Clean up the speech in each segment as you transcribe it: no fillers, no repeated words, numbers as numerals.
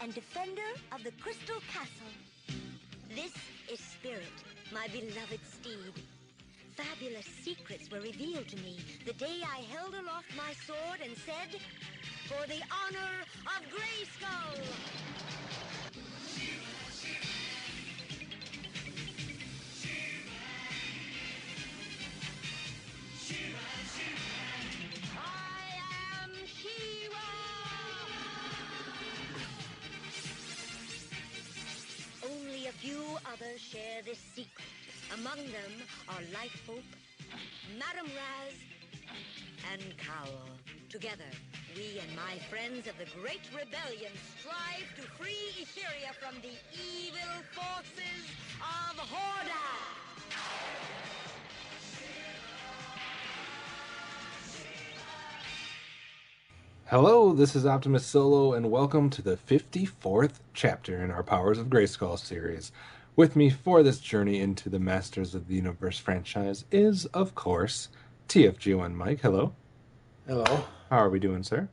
and defender of the Crystal Castle. This is Spirit, my beloved steed. Fabulous secrets were revealed to me the day I held aloft my sword and said, "For the honor of Grayskull!" Only a few others share this secret. Among them are Lighthope, Madame Raz, and Cowl. Together, we and my friends of the Great Rebellion strive to free Etheria from the evil forces of Hordak. Hello, this is OptimusSolo, and welcome to the 54th chapter in our Powers of Grayskull series. With me for this journey into the Masters of the Universe franchise is, of course, TFG1Mike. Hello. Hello. How are we doing, sir?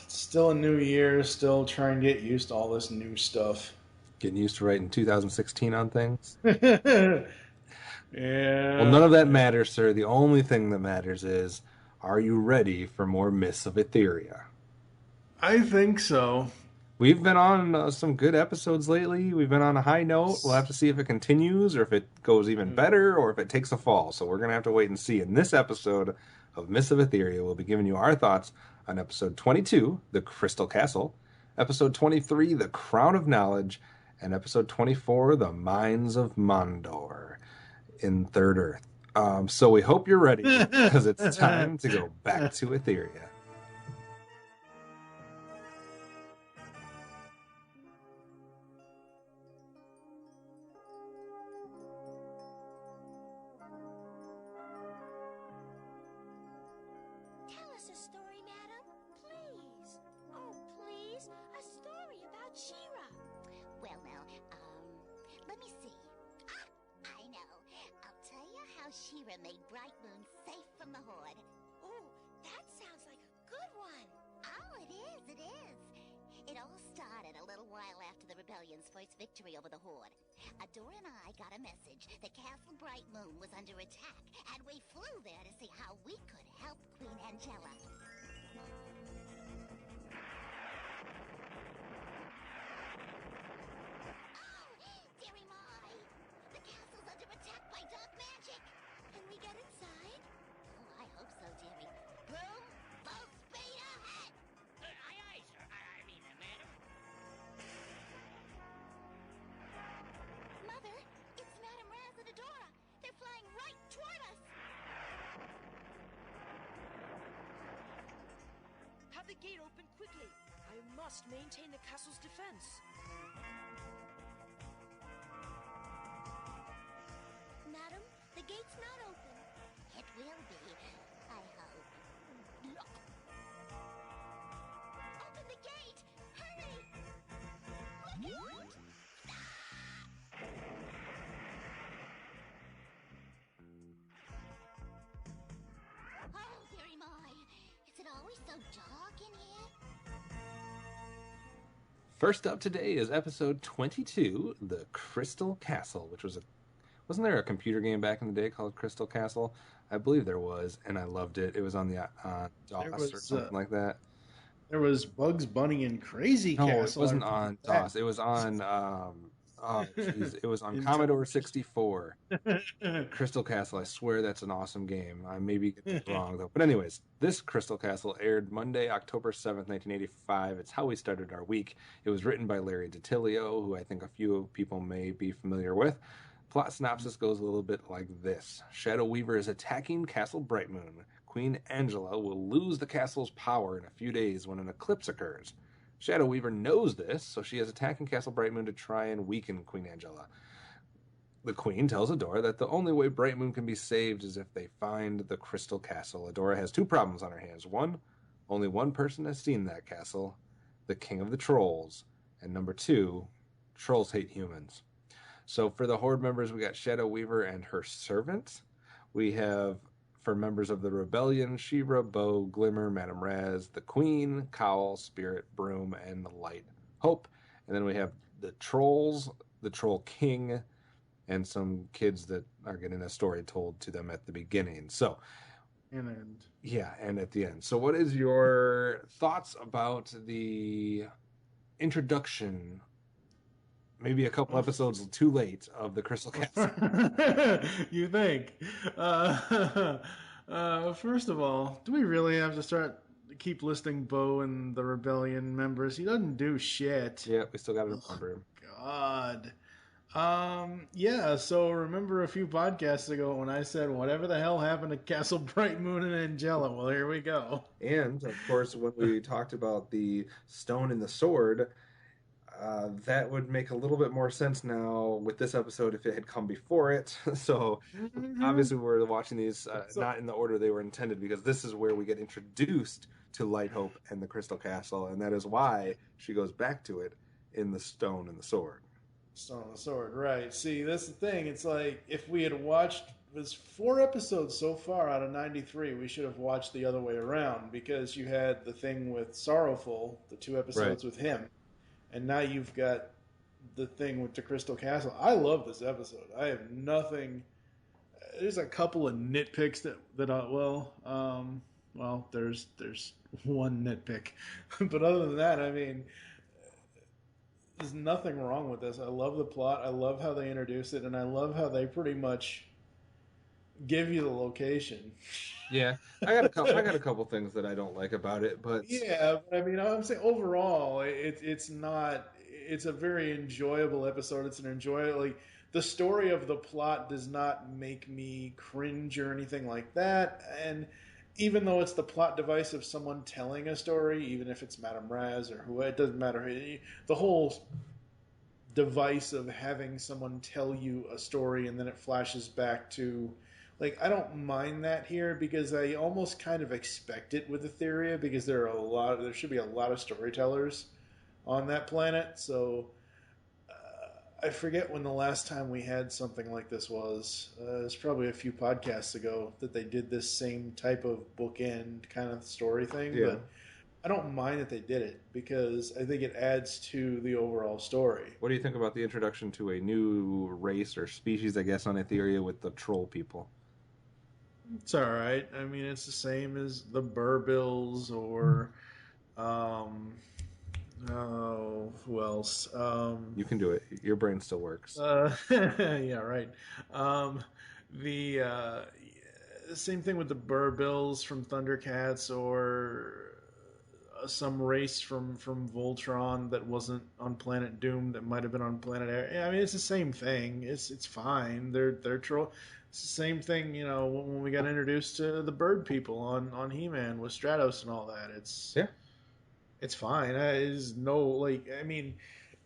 Still a new year, still trying to get used to all this new stuff. Getting used to writing 2016 on things? Yeah. Well, none of that matters, sir. The only thing that matters is, are you ready for more Myths of Etheria? I think so. We've been on some good episodes lately. We've been on a high note. We'll have to see if it continues or if it goes even better or if it takes a fall. So we're going to have to wait and see. In this episode of Myths of Etheria, we'll be giving you our thoughts on episode 22, The Crystal Castle, episode 23, The Crown of Knowledge, and episode 24, The Mines of Mondor in Third Earth. So we hope you're ready, because it's time to go back to Etheria. Tell us a story, madam, please. Oh, please, a story about She-Ra. Well, now, let me see. I know. I'll tell you how She-Ra made Bright Moon safe from the Horde. Oh, that sounds like a good one. Oh, it is. It all started a little while after the Rebellion's first victory over the Horde. Adora and I got a message that Castle Bright Moon was under attack, and we flew there to see how we could help Queen Angela. Oh, dearie my! The castle's under attack by dark magic! Can we get inside? Oh, I hope so, dearie. Boom! Full speed ahead! Aye, aye, sir. I mean, madam. Mother, it's Madame Raz and Adora. They're flying right toward us. Have the gate open quickly. I must maintain the castle's defense. Madam, the gate's not open. It will be, I hope. Look. Open the gate! Hurry! Look out! Oh, dearie my! Is it always so dark in here? First up today is episode 22, The Crystal Castle, which was wasn't there a computer game back in the day called Crystal Castle? I believe there was, and I loved it. It was on the DOS or something like that. There was Bugs Bunny and Crazy No, Castle. it wasn't on DOS. It was on it was on Commodore 64. Crystal Castle. I swear that's an awesome game. I maybe get it wrong though. But anyways, this Crystal Castle aired Monday, October 7th, 1985. It's how we started our week. It was written by Larry DiTillio, who I think a few people may be familiar with. Plot synopsis goes a little bit like this. Shadow Weaver is attacking Castle Brightmoon. Queen Angela will lose the castle's power in a few days when an eclipse occurs. Shadow Weaver knows this, so she is attacking Castle Brightmoon to try and weaken Queen Angela. The Queen tells Adora that the only way Brightmoon can be saved is if they find the Crystal Castle. Adora has two problems on her hands. One, only one person has seen that castle, the King of the Trolls. And number two, trolls hate humans. So for the Horde members, we got Shadow Weaver and her servant. We have for members of the Rebellion: She-Ra, Bo, Glimmer, Madame Raz, the Queen, Cowl, Spirit, Broom, and the Light Hope. And then we have the Trolls, the Troll King, and some kids that are getting a story told to them at the beginning. So, And end. yeah, and at the end. So what is your thoughts about the introduction, maybe a couple episodes too late, of the Crystal Castle? You think? First of all, do we really have to keep listing Bo and the Rebellion members? He doesn't do shit. Yeah, we still got to remember him. God. Yeah, so remember a few podcasts ago when I said whatever the hell happened to Castle Bright Moon and Angela? Well, here we go. And, of course, when we talked about the stone and the sword, that would make a little bit more sense now with this episode if it had come before it. So, obviously, we're watching these not in the order they were intended, because this is where we get introduced to Light Hope and the Crystal Castle, and that is why she goes back to it in the stone and the sword. Stone and the Sword, right. See, that's the thing. It's like, if we had watched, there's 4 episodes so far out of 93, we should have watched the other way around, because you had the thing with Sorrowful, the 2 episodes with him, and now you've got the thing with the Crystal Castle. I love this episode. I have nothing, there's a couple of nitpicks there's one nitpick, but other than that, I mean, there's nothing wrong with this. I love the plot. I love how they introduce it, and I love how they pretty much give you the location. Yeah, I got a couple things that I don't like about it, but yeah, but I mean, I'm saying overall, it's a very enjoyable episode. It's an enjoyable, the story of the plot does not make me cringe or anything like that, and even though it's the plot device of someone telling a story, even if it's Madame Raz or who, it doesn't matter. The whole device of having someone tell you a story and then it flashes back to, I don't mind that here, because I almost kind of expect it with Etheria, because there should be a lot of storytellers on that planet. So I forget when the last time we had something like this was. It was probably a few podcasts ago that they did this same type of bookend kind of story thing. Yeah. But I don't mind that they did it, because I think it adds to the overall story. What do you think about the introduction to a new race or species, I guess, on Etheria with the troll people? It's all right. I mean, it's the same as the Burbills or... Oh, who else? You can do it. Your brain still works. Yeah, right. The same thing with the Burbills from Thundercats, or some race from Voltron that wasn't on Planet Doom that might have been on Planet Air. I mean, it's the same thing. It's fine. They're troll. It's the same thing, when we got introduced to the bird people on He-Man with Stratos and all that. It's fine. There's no, I mean,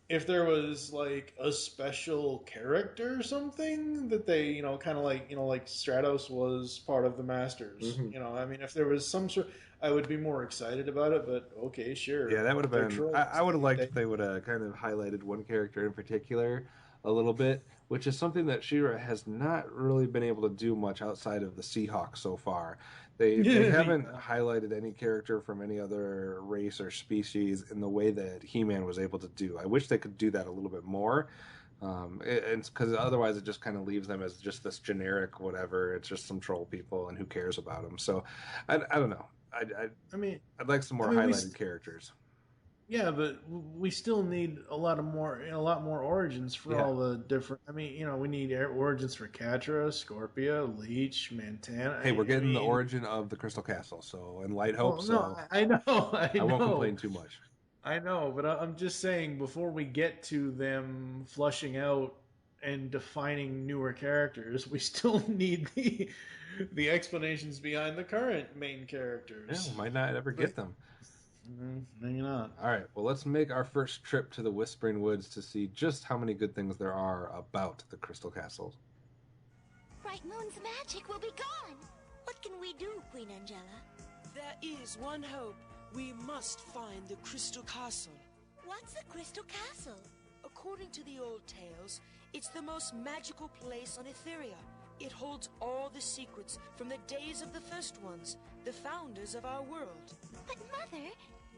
if there was, a special character or something that they, kind of like Stratos was part of the Masters. Mm-hmm. I mean, if there was some sort, I would be more excited about it, but okay, sure. Yeah, that would have been, I would have liked if they would have kind of highlighted one character in particular a little bit, which is something that She-Ra has not really been able to do much outside of the Seahawk so far. They haven't highlighted any character from any other race or species in the way that He-Man was able to do. I wish they could do that a little bit more. It's because otherwise it just kind of leaves them as just this generic whatever. It's just some troll people, and who cares about them? So, I don't know. I'd like some more highlighted characters. Yeah, but we still need a lot more origins for all the different. I mean, we need origins for Catra, Scorpia, Leech, Montana. Hey, we're getting the origin of the Crystal Castle, and Light Hope. No, I know. I won't complain too much. I know, but I'm just saying, before we get to them flushing out and defining newer characters, we still need the explanations behind the current main characters. Yeah, we might not ever get them. Maybe not. All right, well, let's make our first trip to the Whispering Woods to see just how many good things there are about the Crystal Castle. Bright Moon's magic will be gone. What can we do, Queen Angela? There is one hope. We must find the Crystal Castle. What's the Crystal Castle? According to the old tales, it's the most magical place on Etheria. It holds all the secrets from the days of the first ones, the founders of our world. But Mother,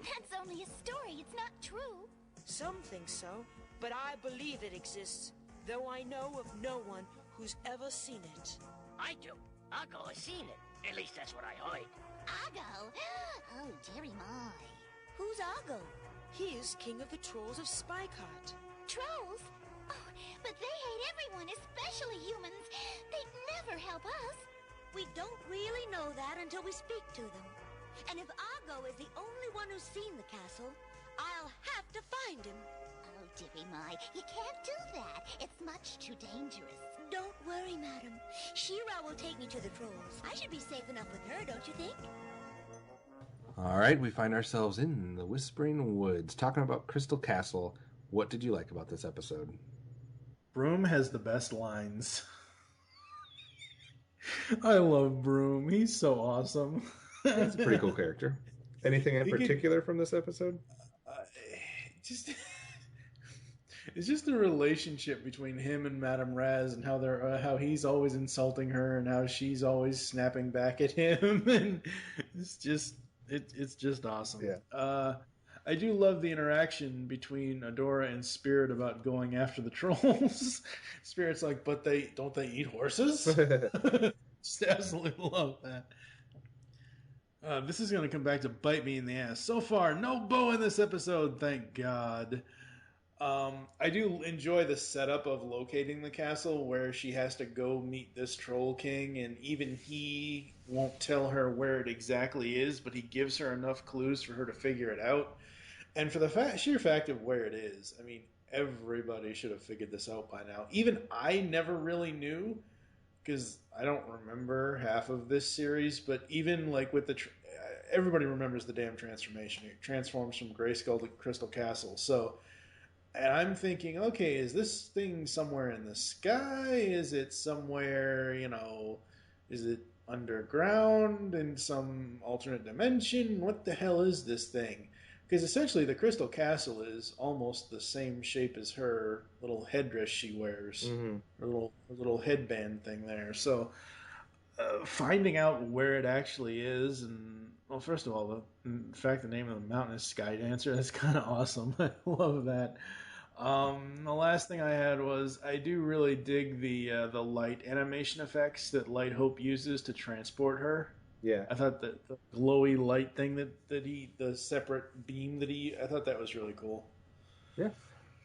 that's only a story. It's not true. Some think so, but I believe it exists, though I know of no one who's ever seen it. I do. Argo has seen it. At least that's what I heard. Argo? Oh, dearie my. Who's Argo? He is king of the trolls of Spycart. Trolls? Oh, but they hate everyone, especially humans. They'd never help us. We don't really know that until we speak to them. And if Argo is the only one who's seen the castle, I'll have to find him. Oh, dearie my, you can't do that. It's much too dangerous. Don't worry, madam. She-Ra will take me to the trolls. I should be safe enough with her, don't you think? All right, we find ourselves in the Whispering Woods, talking about Crystal Castle. What did you like about this episode? Broom has the best lines. I love Broom. He's so awesome. He's a pretty cool character. Anything in particular from this episode? It's just the relationship between him and Madame Raz, and how he's always insulting her, and how she's always snapping back at him, and it's just awesome. Yeah. I do love the interaction between Adora and Spirit about going after the trolls. Spirit's like, but don't they eat horses? Just absolutely love that. This is going to come back to bite me in the ass. So far, no Bo in this episode, thank God. I do enjoy the setup of locating the castle, where she has to go meet this Troll King, and even he won't tell her where it exactly is, but he gives her enough clues for her to figure it out. And for the sheer fact of where it is, I mean, everybody should have figured this out by now. Even I never really knew, because I don't remember half of this series, but even like with everybody remembers the damn transformation. It transforms from GRAYSKULL to Crystal Castle. So, and I'm thinking, okay, is this thing somewhere in the sky? Is it somewhere, is it underground in some alternate dimension? What the hell is this thing? Because essentially the Crystal Castle is almost the same shape as her little headdress she wears. Mm-hmm. Her little headband thing there. So finding out where it actually is, and, well, first of all, in fact, the name of the mountain is Sky Dancer. That's kind of awesome. I love that. The last thing I had was, I do really dig the light animation effects that Light Hope uses to transport her. Yeah. I thought that the glowy light thing the separate beam I thought that was really cool. Yeah.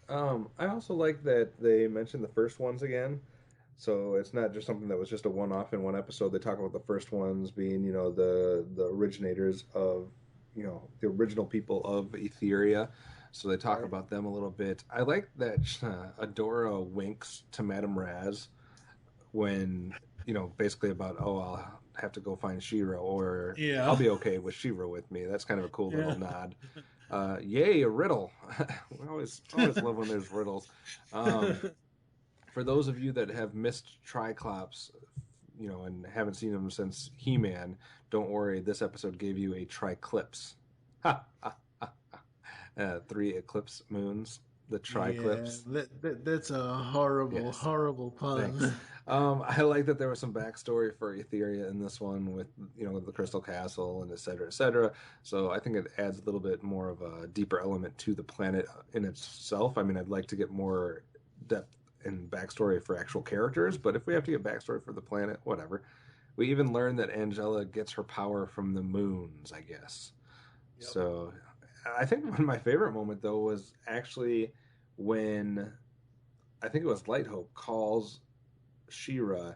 I also like that they mentioned the first ones again. So it's not just something that was just a one-off in one episode. They talk about the first ones being, the originators of, the original people of Etheria. So they talk about them a little bit. I like that Adora winks to Madame Raz when, basically about, I'll have to go find She-Ra, or I'll be okay with She-Ra with me. That's kind of a cool little nod. Yay, a riddle. We always love when there's riddles. For those of you that have missed Triclops, and haven't seen them since He-Man, don't worry, this episode gave you a Triclips. 3 eclipse moons, the Triclips. Yeah, that's a horrible pun. Thanks. I like that there was some backstory for Etheria in this one with, with the Crystal Castle and et cetera, et cetera. So I think it adds a little bit more of a deeper element to the planet in itself. I mean, I'd like to get more depth and backstory for actual characters, but if we have to get backstory for the planet, whatever. We even learned that Angela gets her power from the moons, I guess. Yep. So I think one of my favorite moment, though, was actually when, I think it was Light Hope calls She-Ra.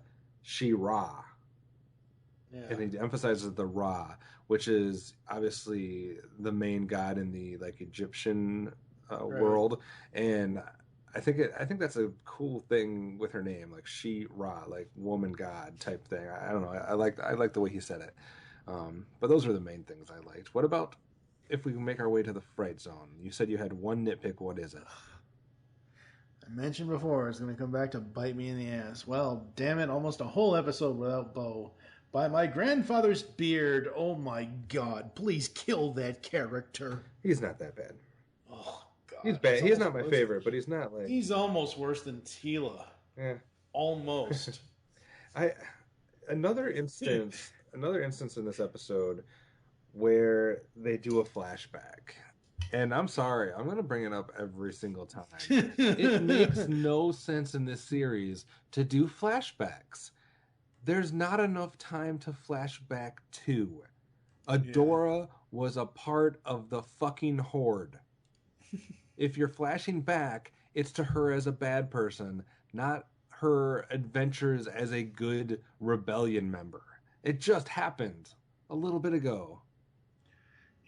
Yeah. And he emphasizes the Ra, which is obviously the main god in the Egyptian world. And I think that's a cool thing with her name, like She-Ra, like woman god type thing. I don't know. I like the way he said it. But those are the main things I liked. What about if we make our way to the Fright Zone? You said you had one nitpick. What is it? I mentioned before, it's going to come back to bite me in the ass. Well, damn it, almost a whole episode without Bo. By my grandfather's beard, oh my God, please kill that character. He's not that bad. Oh, God. He's bad. He's not my favorite, but he's not like... He's almost worse than Tila. Yeah. Almost. Another instance in this episode where they do a flashback. And I'm sorry, I'm going to bring it up every single time. It makes no sense in this series to do flashbacks. There's not enough time to flashback to. Adora was a part of the fucking Horde. If you're flashing back, it's to her as a bad person, not her adventures as a good rebellion member. It just happened a little bit ago.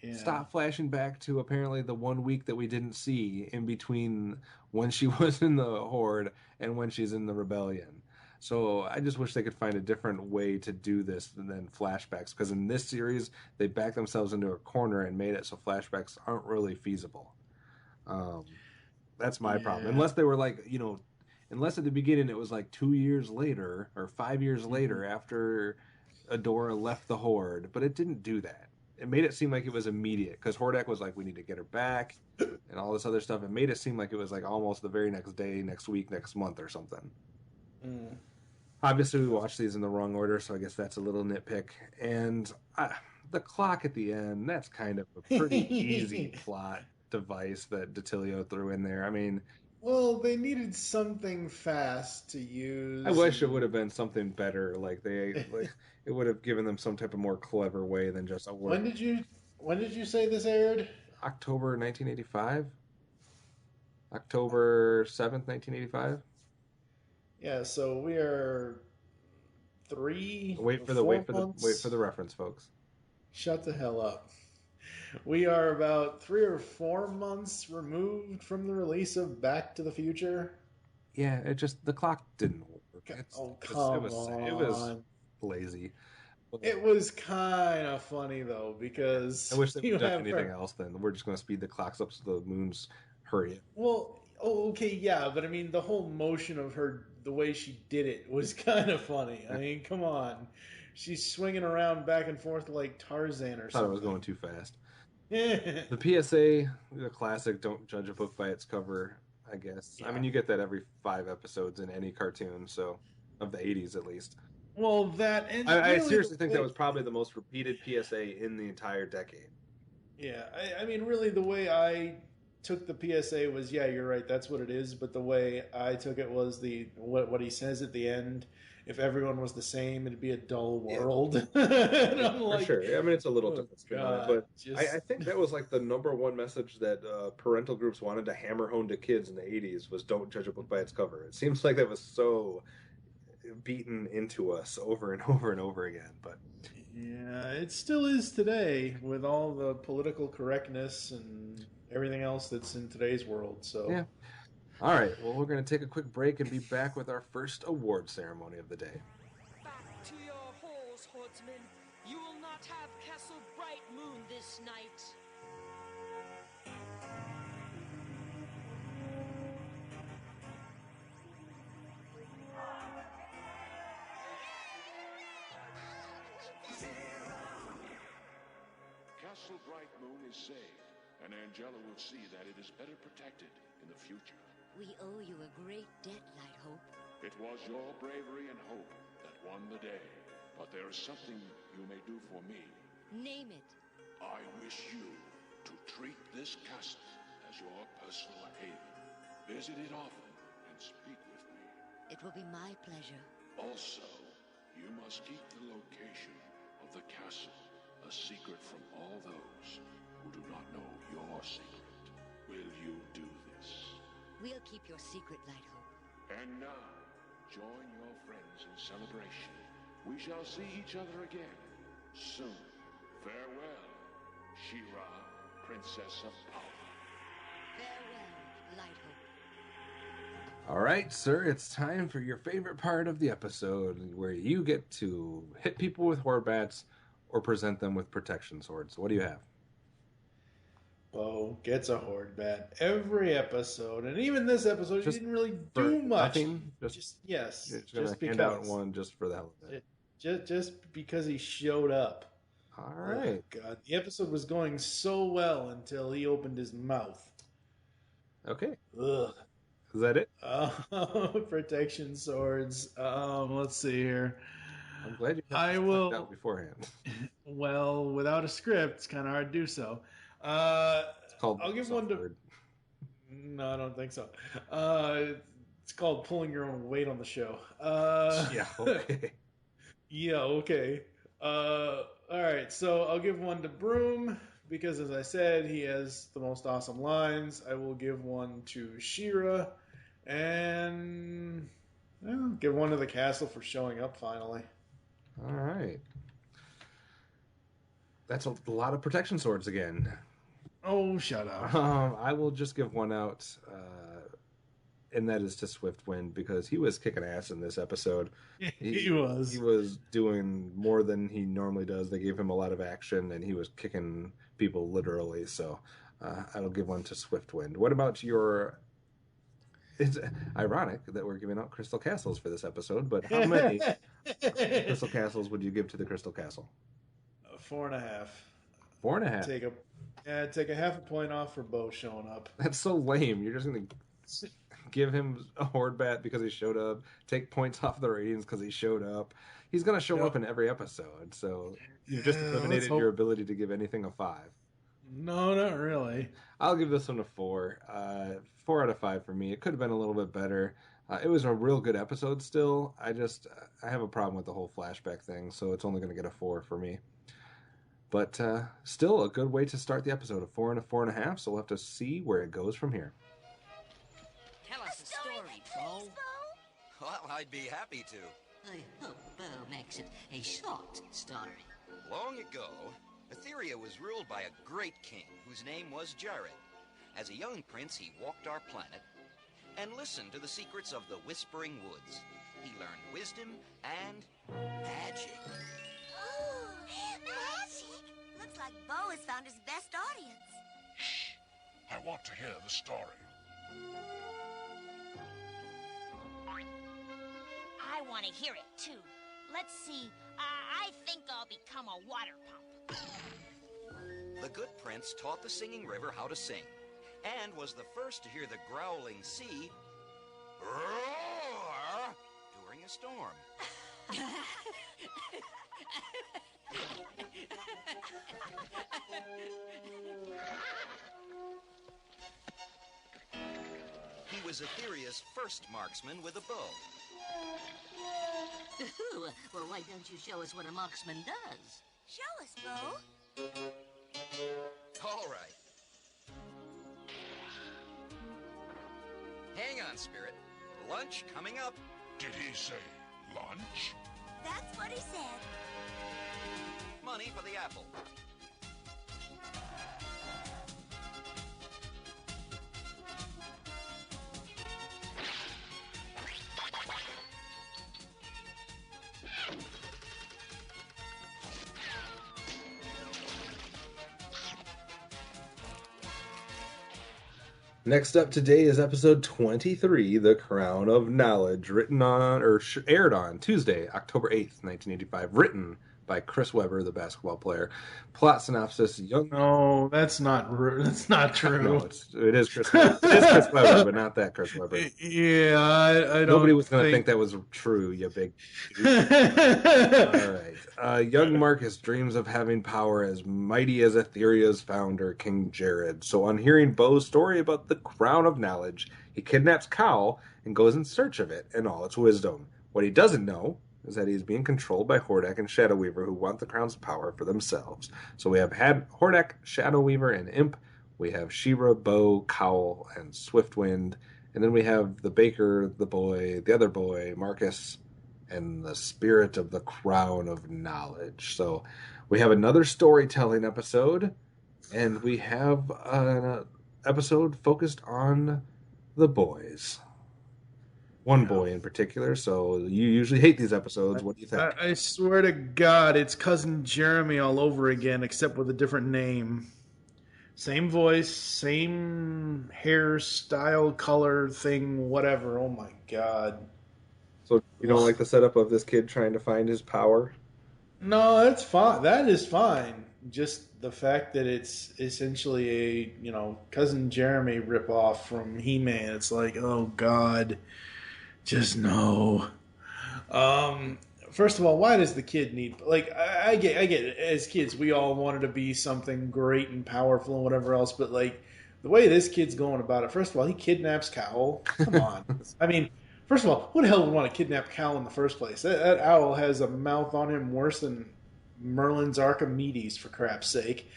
Yeah. Stop flashing back to apparently the 1 week that we didn't see in between when she was in the Horde and when she's in the rebellion. So I just wish they could find a different way to do this than flashbacks, because in this series they backed themselves into a corner and made it so flashbacks aren't really feasible. That's my problem. Unless they were like, unless at the beginning it was like 2 years later or 5 years later after Adora left the Horde, but it didn't do that. It made it seem like it was immediate, because Hordak was like, we need to get her back and all this other stuff. It made it seem like it was like almost the very next day, next week, next month or something. Obviously we watched these in the wrong order, so I guess that's a little nitpick. And the clock at the end, that's kind of a pretty easy plot device that Detilio threw in there. I mean, well, they needed something fast to use. I wish it would have been something better. It would have given them some type of more clever way than just a word. When did you say this aired? October 1985. October 7th, 1985. Yeah, so we are Wait for the reference, folks. Shut the hell up. We are about 3 or 4 months removed from the release of Back to the Future. Yeah, the clock didn't work. It was lazy. It was kind of funny though, because I wish they would have done anything else. Then we're just going to speed the clocks up so the moons hurry. Well, okay, yeah, but I mean, the whole motion of her, the way she did it, was kind of funny. I mean, come on, she's swinging around back and forth like Tarzan or something. I thought it was going too fast. The PSA, the classic, don't judge a book by its cover, I guess. Yeah. I mean, you get that every 5 episodes in any cartoon, so of the 80s at least. Well, that... And I seriously think that was probably the most repeated PSA in the entire decade. Yeah, I mean, really, the way I took the PSA was, yeah, you're right, that's what it is, but the way I took it was what he says at the end, if everyone was the same, it'd be a dull world. Yeah. And I'm like, for sure. I mean, it's a little different spin on it, but I think that was like the number one message that parental groups wanted to hammer home to kids in the 80s was don't judge a book by its cover. It seems like that was so beaten into us over and over and over again, but yeah, it still is today with all the political correctness and everything else that's in today's world. So yeah. All right, well, we're going to take a quick break and be back with our first award ceremony of the day. Back to your halls, Horsemen. You will not have Castle Bright Moon this night. Castle Bright Moon is safe, and Angela will see that it is better protected in the future. We owe you a great debt, Light-Hope. It was your bravery and hope that won the day, but there is something you may do for me. Name it. I wish you to treat this castle as your personal haven. Visit it often and speak with me. It will be my pleasure. Also, you must keep the location of the castle a secret from all those who do not know your secret. Will you do this? We'll keep your secret, Light-Hope. And now, join your friends in celebration. We shall see each other again soon. Farewell, She-Ra, Princess of Power. Farewell, Light-Hope. All right, sir, it's time for your favorite part of the episode, where you get to hit people with horde bats or present them with protection swords. What do you have? Bo gets a horde bat every episode, and even this episode, he didn't really do much. Nothing? Just because. Hand out one just for the hell of it. Just because he showed up. All right. Oh, God, the episode was going so well until he opened his mouth. Okay. Ugh. Is that it? Protection swords. Let's see here. I'm glad you have I this will. planned out beforehand. Well, without a script, it's kind of hard to do so. It's called I'll give one to. Word. No, I don't think so. It's called pulling your own weight on the show. Yeah, okay. Yeah, okay. All right, so I'll give one to Broom because, as I said, he has the most awesome lines. I will give one to Shira, and I'll give one to the castle for showing up finally. All right. That's a lot of protection swords again. Oh, shut up. I will just give one out, and that is to Swiftwind, because he was kicking ass in this episode. He was. He was doing more than he normally does. They gave him a lot of action, and he was kicking people literally. So I'll give one to Swiftwind. What about your... It's ironic that we're giving out Crystal Castles for this episode, but how many Crystal Castles would you give to the Crystal Castle? 4.5. 4.5? Take a half a point off for Bo showing up. That's so lame. You're just going to give him a horde bat because he showed up, take points off the ratings because he showed up. He's going to show up in every episode, so you've just eliminated your ability to give anything a 5. No, not really. I'll give this one a 4. 4 out of 5 for me. It could have been a little bit better. It was a real good episode still. I have a problem with the whole flashback thing, so it's only going to get a 4 for me. But still a good way to start the episode. A 4 and a 4.5, so we'll have to see where it goes from here. Tell us a story, Bo. Well, I'd be happy to. I hope Bo makes it a short story. Long ago, Etheria was ruled by a great king whose name was Jared. As a young prince, he walked our planet and listened to the secrets of the Whispering Woods. He learned wisdom and magic. Ooh, magic! Looks like Bo has found his best audience. Shh! I want to hear the story. I want to hear it, too. Let's see. I think I'll become a water pump. The good prince taught the singing river how to sing, and was the first to hear the growling sea roar during a storm. He was Etheria's first marksman with a bow. Well, why don't you show us what a marksman does? Show us, Bo. All right. Hang on, Spirit. Lunch coming up. Did he say lunch? That's what he said. Money for the apple. Next up today is episode 23, The Crown of Knowledge, written on, or aired on Tuesday, October 8th, 1985, written by Chris Webber, the basketball player. Plot synopsis: No, that's not true. No, it is Chris Webber. It is Chris Webber, but not that Chris Webber. Yeah, I don't. Nobody was going to think that was true, you big. All right. Young Marcus dreams of having power as mighty as Etheria's founder, King Jared. So on hearing Bo's story about the Crown of Knowledge, he kidnaps Cal and goes in search of it and all its wisdom. What he doesn't know is that he is being controlled by Hordak and Shadow Weaver, who want the crown's power for themselves. So we have Hordak, Shadow Weaver, and Imp. We have She-Ra, Bo, Cowl, and Swiftwind. And then we have the Baker, the boy, the other boy, Marcus, and the spirit of the Crown of Knowledge. So we have another storytelling episode, and we have an episode focused on the boys. One boy in particular, so you usually hate these episodes. What do you think? I swear to God, it's Cousin Jeremy all over again, except with a different name. Same voice, same hairstyle, color, thing, whatever. Oh my God. So you don't like the setup of this kid trying to find his power? No, that's fine. That is fine. Just the fact that it's essentially a, Cousin Jeremy ripoff from He-Man. It's like, oh God, just no. First of all, why does the kid need, like, I get it. As kids, we all wanted to be something great and powerful and whatever else, but like the way this kid's going about it, first of all, he kidnaps Cowl. Come on. I mean, first of all, who the hell would want to kidnap Cowl in the first place? That owl has a mouth on him worse than Merlin's Archimedes, for crap's sake.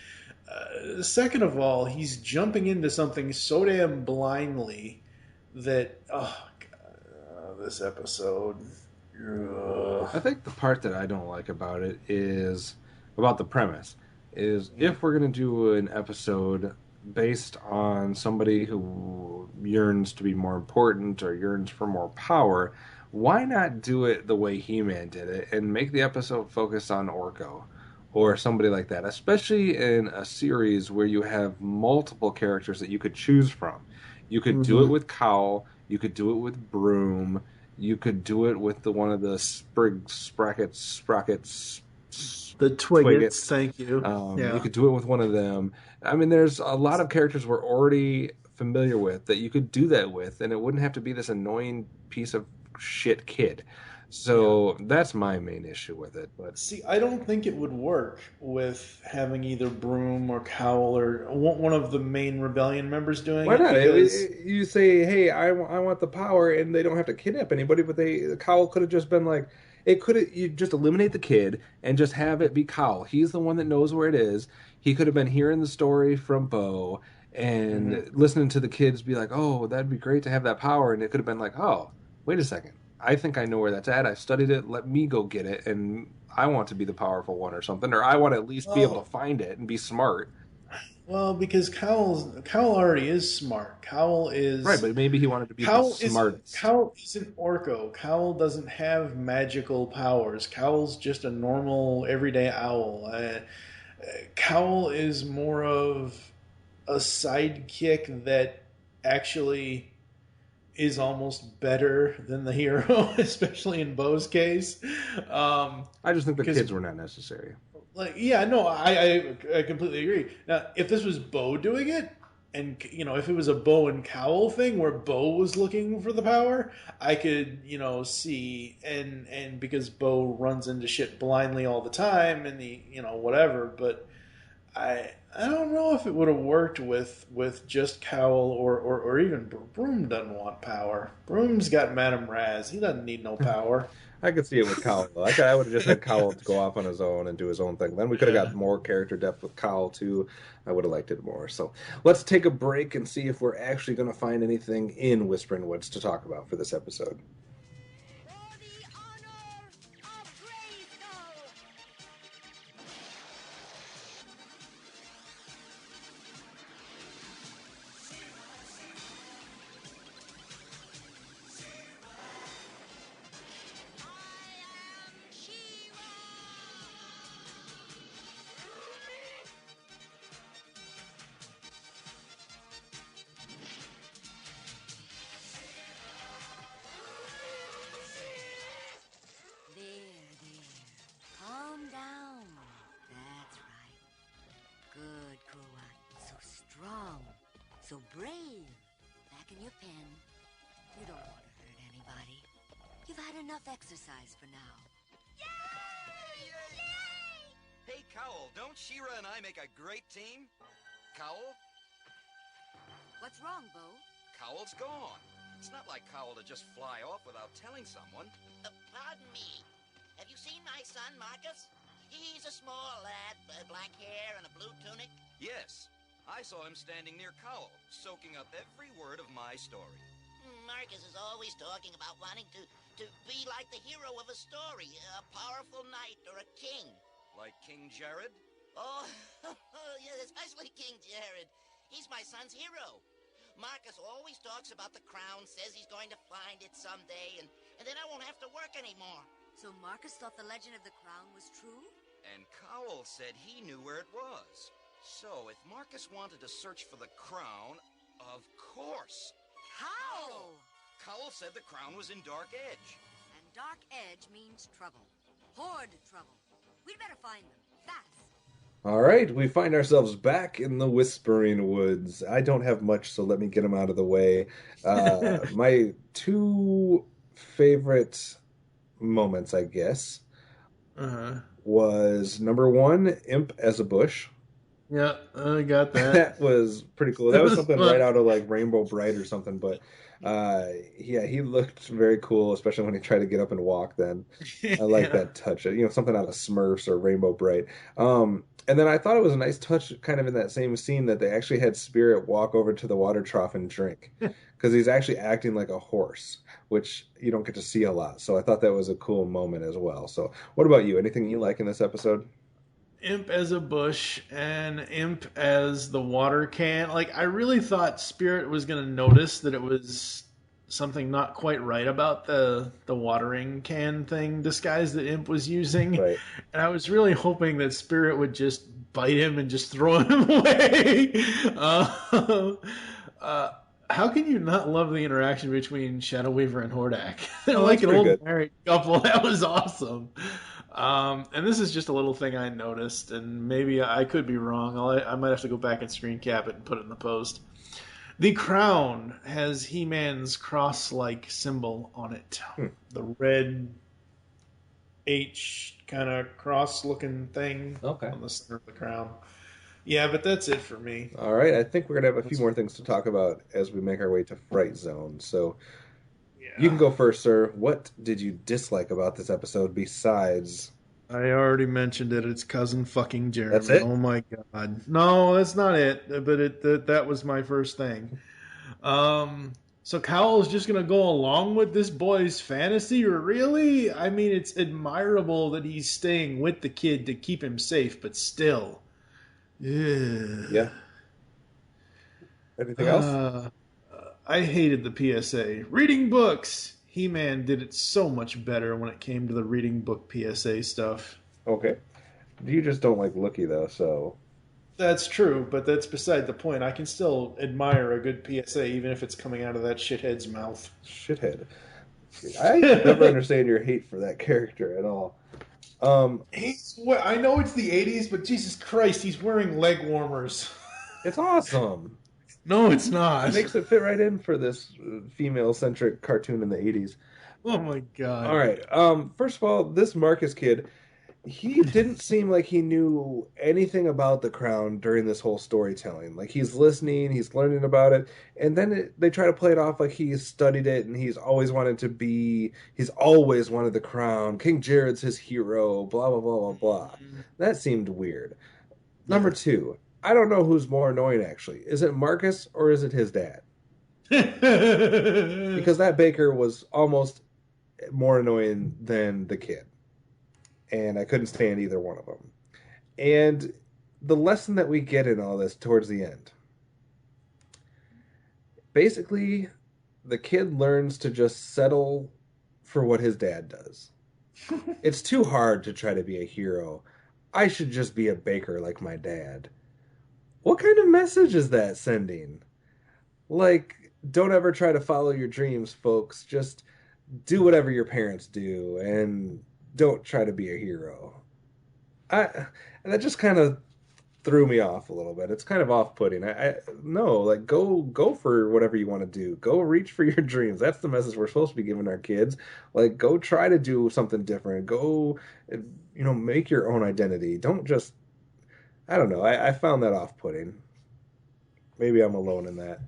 Second of all, he's jumping into something so damn blindly that, oh God, this episode. Ugh. I think the part that I don't like about it is about the premise. Is if we're going to do an episode based on somebody who yearns to be more important or yearns for more power, why not do it the way He-Man did it and make the episode focus on Orko or somebody like that, especially in a series where you have multiple characters that you could choose from. You could do it with Cowl, you could do it with Broom, you could do it with one of the sprockets. The Twiggets, thank you. You could do it with one of them. I mean, there's a lot of characters we're already familiar with that you could do that with, and it wouldn't have to be this annoying piece of shit kid. So that's my main issue with it. But see, I don't think it would work with having either Broom or Cowl or one of the main rebellion members doing it. Why not? Because... You say, hey, I want the power, and they don't have to kidnap anybody, but Cowl could have just been like, you just eliminate the kid and just have it be Cowl. He's the one that knows where it is. He could have been hearing the story from Bo and listening to the kids be like, oh, that'd be great to have that power. And it could have been like, oh, wait a second. I think I know where that's at. I studied it. Let me go get it. And I want to be the powerful one or something. Or I want to at least be able to find it and be smart. Well, because Cowl already is smart. Cowl is... Right, but maybe he wanted to be the smartest. Cowl isn't Orko. Cowl doesn't have magical powers. Cowl's just a normal, everyday owl. Cowl is more of a sidekick that actually is almost better than the hero, especially in Bo's case. I just think the kids were not necessary. Like, yeah, no, I completely agree. Now, if this was Bo doing it, and if it was a Bo and Cowl thing where Bo was looking for the power, I could see and because Bo runs into shit blindly all the time and whatever. But I don't know if it would have worked with just Cowl or even Broom doesn't want power. Broom's got Madame Raz. He doesn't need no power. I could see it with Cowl. I would have just had Cowl go off on his own and do his own thing. Then we could have got more character depth with Cowl, too. I would have liked it more. So let's take a break and see if we're actually going to find anything in Whispering Woods to talk about for this episode. So brave. Back in your pen. You don't want to hurt anybody. You've had enough exercise for now. Yay! Hey, Cowl, don't She-Ra and I make a great team? Cowl? What's wrong, Bo? Cowl's gone. It's not like Cowl to just fly off without telling someone. Pardon me. Have you seen my son, Marcus? He's a small lad, black hair and a blue tunic. Yes. I saw him standing near Cowl, soaking up every word of my story. Marcus is always talking about wanting to be like the hero of a story, a powerful knight or a king. Like King Jared? Oh, yeah, especially King Jared. He's my son's hero. Marcus always talks about the crown, says he's going to find it someday, and then I won't have to work anymore. So Marcus thought the legend of the crown was true? And Cowl said he knew where it was. So, if Marcus wanted to search for the crown, of course. How? Cowl said the crown was in Dark Edge. And Dark Edge means trouble. Horde trouble. We'd better find them. Fast. All right, we find ourselves back in the Whispering Woods. I don't have much, so let me get them out of the way. My two favorite moments, I guess, was number one, Imp as a bush. Yeah, I got that. That was pretty cool. That was something right out of like Rainbow Bright or something, but yeah, he looked very cool, especially when he tried to get up and walk then. I like that touch. Something out of Smurfs or Rainbow Bright. And then I thought it was a nice touch kind of in that same scene that they actually had Spirit walk over to the water trough and drink because he's actually acting like a horse, which you don't get to see a lot. So I thought that was a cool moment as well. So what about you? Anything you like in this episode? Imp as a bush and Imp as the water can. Like, I really thought Spirit was going to notice that it was something not quite right about the watering can thing disguise that Imp was using. Right. And I was really hoping that Spirit would just bite him and just throw him away. How can you not love the interaction between Shadow Weaver and Hordak? They're like an old married couple. That was awesome. And this is just a little thing I noticed, and maybe I could be wrong. I might have to go back and screen cap it and put it in the post. The crown has He-Man's cross-like symbol on it. The red H kind of cross-looking thing on the center of the crown. Yeah, but that's it for me. All right, I think we're going to have a few more things to talk about as we make our way to Fright Zone. So you can go first, sir. What did you dislike about this episode besides... I already mentioned it. It's cousin fucking Jeremy. That's it? Oh my god. No, that's not it. But that was my first thing. So Cowell's just going to go along with this boy's fantasy? Really? I mean, it's admirable that he's staying with the kid to keep him safe, but still. Ugh. Yeah. Anything else? I hated the PSA. Reading books! He-Man did it so much better when it came to the reading book PSA stuff. Okay. You just don't like Lookie, though, so... That's true, but that's beside the point. I can still admire a good PSA, even if it's coming out of that shithead's mouth. Shithead. I never understand your hate for that character at all. I know it's the 80s, but Jesus Christ, he's wearing leg warmers. It's awesome. No, it's not. It makes it fit right in for this female-centric cartoon in the 80s. Oh my god. All right. First of all, this Marcus kid, he didn't seem like he knew anything about the crown during this whole storytelling. Like, he's listening, he's learning about it, and then they try to play it off like he's studied it and he's always wanted the crown. King Jared's his hero, blah, blah, blah, blah, blah. That seemed weird. Number two, I don't know who's more annoying, actually. Is it Marcus or is it his dad? Because that baker was almost more annoying than the kid. And I couldn't stand either one of them. And the lesson that we get in all this towards the end. Basically, the kid learns to just settle for what his dad does. It's too hard to try to be a hero. I should just be a baker like my dad. What kind of message is that sending? Like, don't ever try to follow your dreams, folks. Just do whatever your parents do and don't try to be a hero. That just kind of threw me off a little bit. It's kind of off-putting. Go for whatever you want to do. Go reach for your dreams. That's the message we're supposed to be giving our kids. Like, go try to do something different. Go, make your own identity. Don't just... I don't know. I found that off-putting. Maybe I'm alone in that.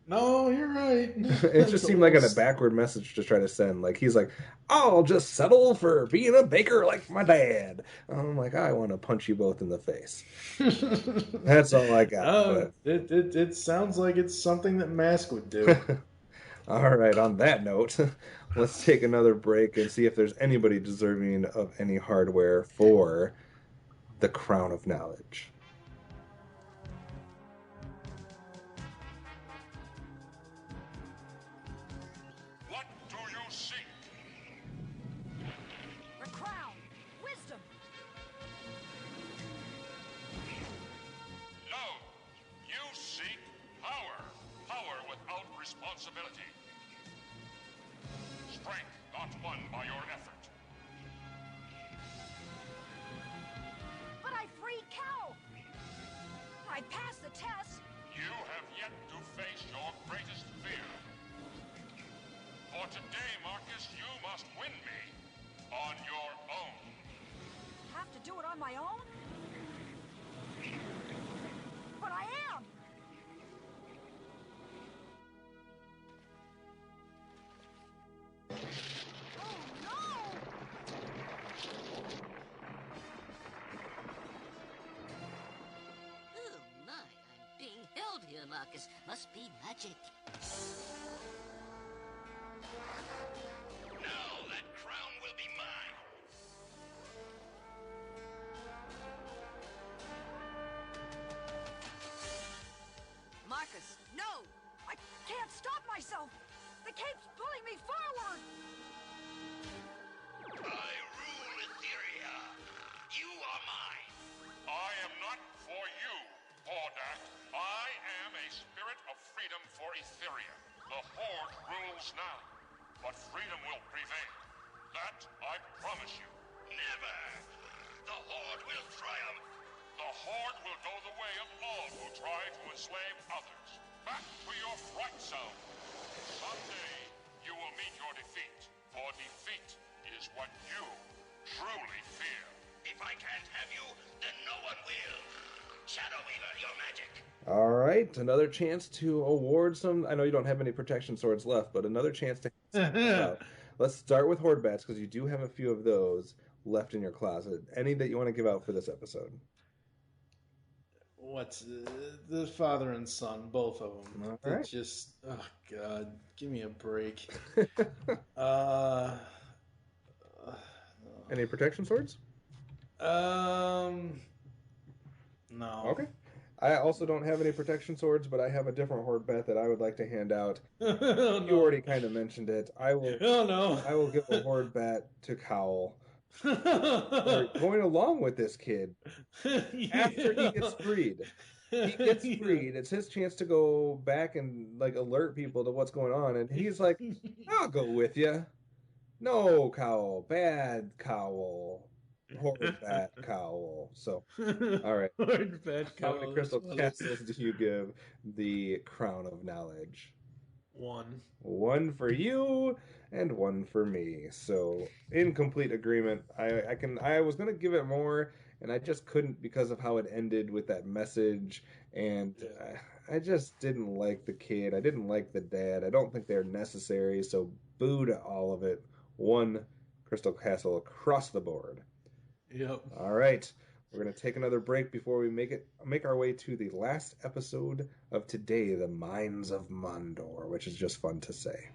No, you're right. It just seemed like a backward message to try to send. Like, he's like, I'll just settle for being a baker like my dad. I'm like, I want to punch you both in the face. That's all I got. It sounds like it's something that Mask would do. All right, on that note, let's take another break and see if there's anybody deserving of any hardware for the Crown of Knowledge. What do you seek? The crown! Wisdom! No, you seek power. Power without responsibility. Strength not won by your effort. But I my free cow. I passed the test. You have yet to face your greatest fear. For today, Marcus, you must win me on your own. Have to do it on my own? But I am. Oh no! Oh my, I'm being held here, Marcus. Must be magic. Now that crown will be mine. Marcus, no! I can't stop myself! The cape's pulling me forward! I rule Etheria. You are mine. I am not for you, Hordak. I am a spirit of freedom for Etheria. The Horde rules now, but freedom will prevail. That I promise you. Never! The Horde will triumph. The Horde will go the way of all who try to enslave others. Back to your fright zone. Someday, you will meet your defeat, for defeat is what you truly fear. If I can't have you, then no one will. Shadow Weaver, your magic. All right, another chance to award some. I know you don't have any protection swords left, but another chance to. Let's start with Horde Bats, because you do have a few of those left in your closet. Any that you want to give out for this episode? What's the father and son, both of them? All They're right. just, oh god, give me a break. Any protection swords? No. Okay. I also don't have any protection swords, but I have a different Horde Bat that I would like to hand out. You already kind of mentioned it. I will. Oh no! I will give a Horde Bat to Cowl. We're going along with this kid after he gets freed. He gets freed. It's his chance to go back and like alert people to what's going on, and he's like, "I'll go with you." No, Cowl, bad Cowl, Horde Bat Cowl. So, all right. Horde Bat How Cowl. many crystal castles do you give the Crown of Knowledge? One. One for you and one for me. So in complete agreement. I was gonna give it more, and I just couldn't because of how it ended with that message. And I just didn't like the kid. I didn't like the dad. I don't think they're necessary. So boo to all of it. One Crystal Castle across the board. Yep. All right. We're going to take another break before we make our way to the last episode of today, the Mines of Mondor, which is just fun to say.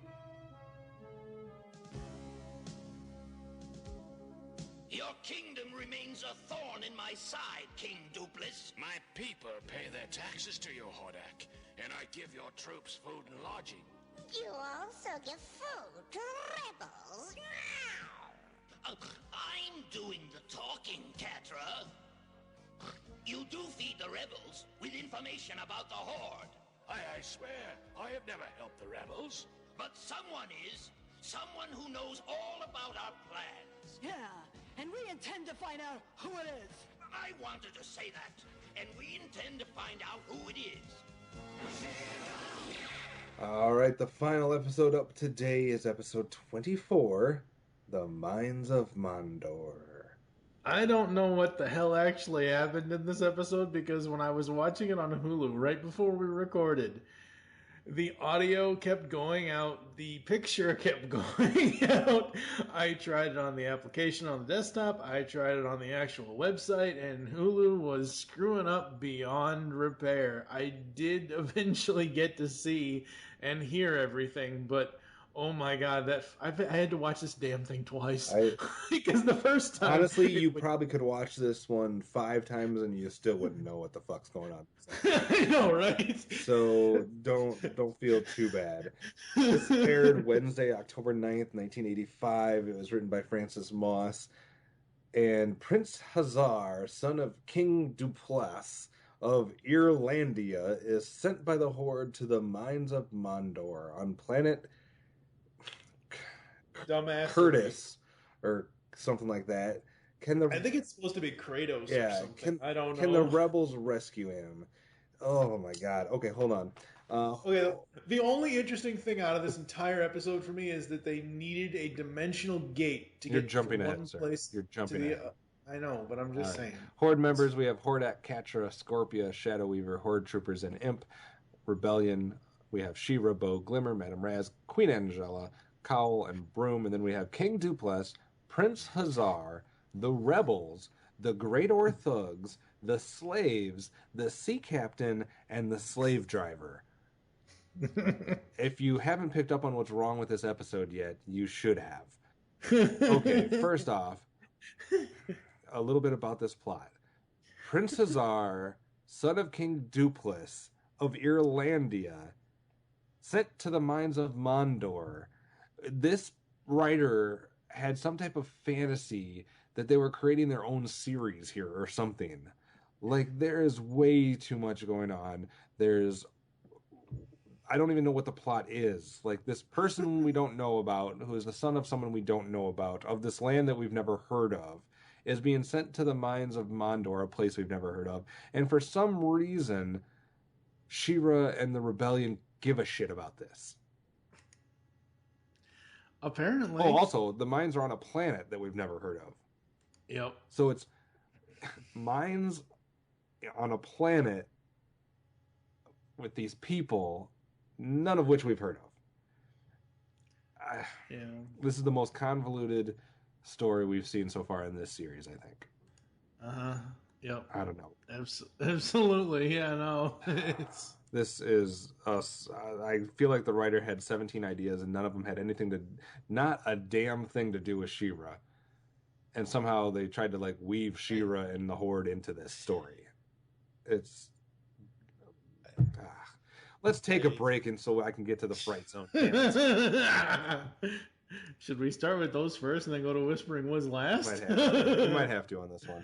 Your kingdom remains a thorn in my side, King Dupless. My people pay their taxes to you, Hordak, and I give your troops food and lodging. You also give food to the rebels. I'm doing the talking, Catra. You do feed the rebels with information about the Horde. I swear, I have never helped the rebels. But someone is. Someone who knows all about our plans. Yeah, and we intend to find out who it is. I wanted to say that, and we intend to find out who it is. All right, the final episode up today is episode 24, The Mines of Mondor. I don't know what the hell actually happened in this episode because when I was watching it on Hulu right before we recorded, the audio kept going out, the picture kept going out. I tried it on the application on the desktop, I tried it on the actual website, and Hulu was screwing up beyond repair. I did eventually get to see and hear everything, but oh my god, I had to watch this damn thing twice. Because the first time... Honestly, you probably could watch this one 5 times and you still wouldn't know what the fuck's going on. I know, right? So don't feel too bad. This aired Wednesday, October 9th, 1985. It was written by Francis Moss. And Prince Hazar, son of King Duplass of Irlandia, is sent by the Horde to the Mines of Mondor on planet Dumbass Curtis, or something like that. I think it's supposed to be Kratos or something. I don't know. Can the rebels rescue him? Oh my god. Okay, hold on. Okay, the only interesting thing out of this entire episode for me is that they needed a dimensional gate to You're get jumping from ahead, one sir. place You're jumping to the. ahead. I know, but I'm just saying. Horde members, we have Hordak, Katra, Scorpia, Shadow Weaver, Horde troopers, and Imp. Rebellion, we have She-Ra, Bo, Glimmer, Madame Raz, Queen Angela, Cowl, and Broom. And then we have King Dupless, Prince Hazar, the Rebels, the Great Or Thugs, the Slaves, the Sea Captain, and the Slave Driver. If you haven't picked up on what's wrong with this episode yet, you should have. Okay, first off, a little bit about this plot. Prince Hazar, son of King Dupless of Irlandia, sent to the Mines of Mondor. This writer had some type of fantasy that they were creating their own series here or something. Like, there is way too much going on. I don't even know what the plot is. Like, this person we don't know about, who is the son of someone we don't know about, of this land that we've never heard of, is being sent to the Mines of Mondor, a place we've never heard of. And for some reason, She-Ra and the Rebellion give a shit about this. Apparently. Oh, also, the mines are on a planet that we've never heard of. Yep. So it's mines on a planet with these people, none of which we've heard of. This is the most convoluted story we've seen so far in this series, I think. Yep. I don't know. Absolutely. Yeah, no. This is us. I feel like the writer had 17 ideas and none of them had not a damn thing to do with She-Ra. And somehow they tried to like weave She-Ra and the Horde into this story. Let's take a break and so I can get to the Fright Zone. Should we start with those first and then go to Whispering Woods last? We might have to on this one.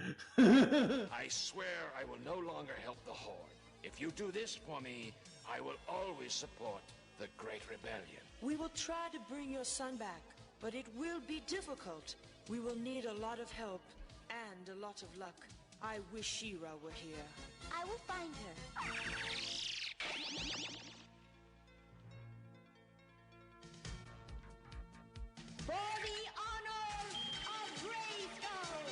I swear I will no longer help the Horde. If you do this for me, I will always support the Great Rebellion. We will try to bring your son back, but it will be difficult. We will need a lot of help and a lot of luck. I wish She-Ra were here. I will find her. For the honor of Grayskull!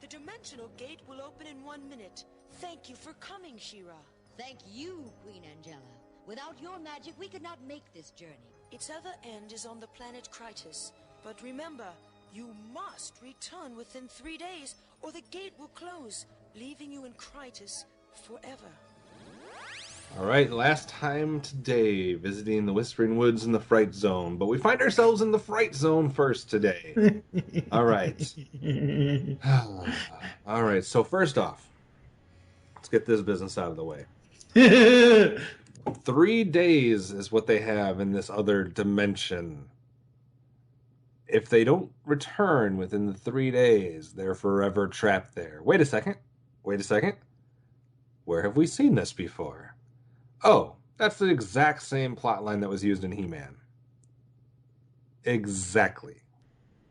The dimensional gate will open in 1 minute. Thank you for coming, She-Ra. Thank you, Queen Angela. Without your magic, we could not make this journey. Its other end is on the planet Krytus. But remember, you must return within 3 days, or the gate will close, leaving you in Krytus forever. All right, last time today, visiting the Whispering Woods and the Fright Zone. But we find ourselves in the Fright Zone first today. All right. All right, so first off, let's get this business out of the way. 3 days is what they have in this other dimension. If they don't return within the 3 days, they're forever trapped there. Wait a second. Where have we seen this before? Oh, that's the exact same plotline that was used in He-Man. Exactly.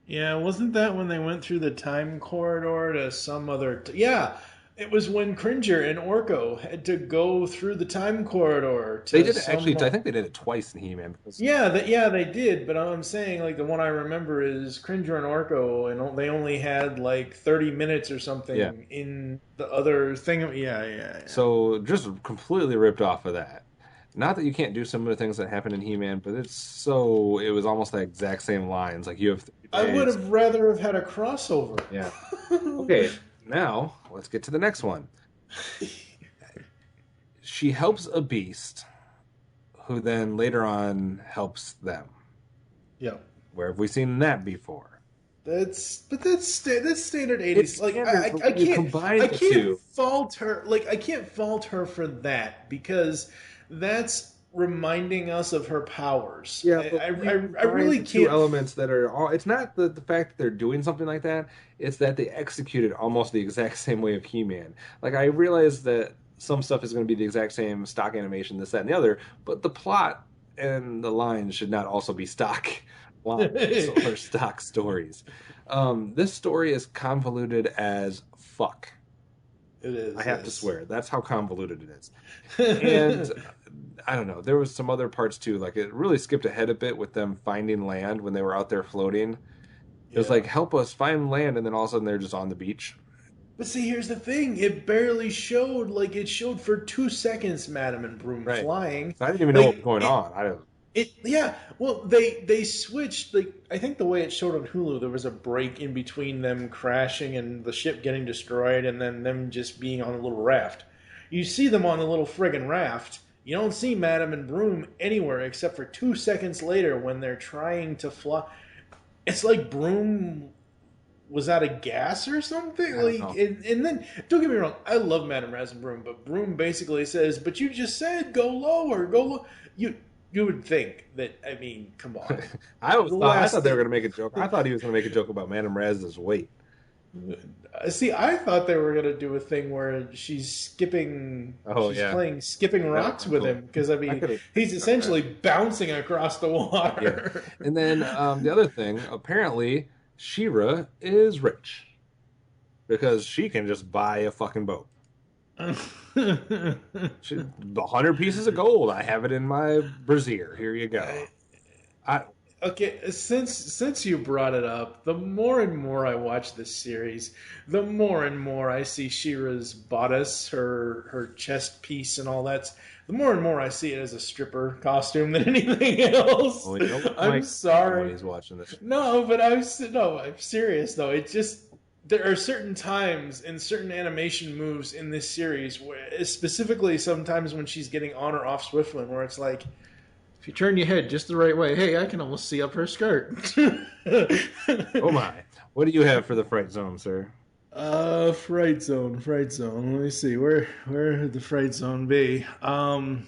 Yeah, wasn't that when they went through the time corridor to some other... Yeah, it was when Cringer and Orko had to go through the time corridor. They did actually. I think they did it twice in He-Man. Yeah, they did. But I'm saying, like, the one I remember is Cringer and Orko, and they only had like 30 minutes or something in the other thing. Yeah. So just completely ripped off of that. Not that you can't do some of the things that happen in He-Man, but it was almost the exact same lines. Like, you have 3 days. I would have rather have had a crossover. Yeah. Okay. Now, let's get to the next one. She helps a beast, who then later on helps them. Yeah. Where have we seen that before? That's standard 80s. It's like standard, I can't two. fault her. Like, I can't fault her for that, because that's reminding us of her powers. Yeah, I really two can't. elements that are all. It's not the fact that they're doing something like that. It's that they executed almost the exact same way of He-Man. Like, I realize that some stuff is going to be the exact same stock animation, this, that, and the other, but the plot and the lines should not also be stock lines or stock stories. This story is convoluted as fuck. It is. I have to swear. That's how convoluted it is. And I don't know. There was some other parts too. Like, it really skipped ahead a bit with them finding land when they were out there floating. It was like, help us find land, and then all of a sudden they're just on the beach. But see, here's the thing. It barely showed. Like, it showed for 2 seconds, Madam and Broom flying. So I didn't even know what was going on. Well, they switched. Like, I think the way it showed on Hulu, there was a break in between them crashing and the ship getting destroyed, and then them just being on a little raft. You see them on the little friggin' raft. You don't see Madam and Broom anywhere except for 2 seconds later when they're trying to fly. It's like Broom was out of gas or something. And then, don't get me wrong, I love Madam Raz and Broom, but Broom basically says, "But you just said go lower, go low." You would think that, I mean, come on. I thought they were going to make a joke. I thought he was going to make a joke about Madam Raz's weight. See, I thought they were going to do a thing where she's skipping. Playing skipping rocks with him, because I mean, he's essentially bouncing across the water. Yeah. And then the other thing, apparently, She-Ra is rich because she can just buy a fucking boat. 100 pieces of gold. I have it in my brassiere. Here you go. Okay, since you brought it up, the more and more I watch this series, the more and more I see She-Ra's bodice, her chest piece, and all that. The more and more I see it as a stripper costume than anything else. Well, you know, I'm sorry. When he's watching this. No, but I'm serious though. It just, there are certain times in certain animation moves in this series, where, specifically sometimes when she's getting on or off Swiftwind, where it's like, if you turn your head just the right way, hey, I can almost see up her skirt. Oh my. What do you have for the Fright Zone, sir? Fright Zone. Let me see. Where would the Fright Zone be? I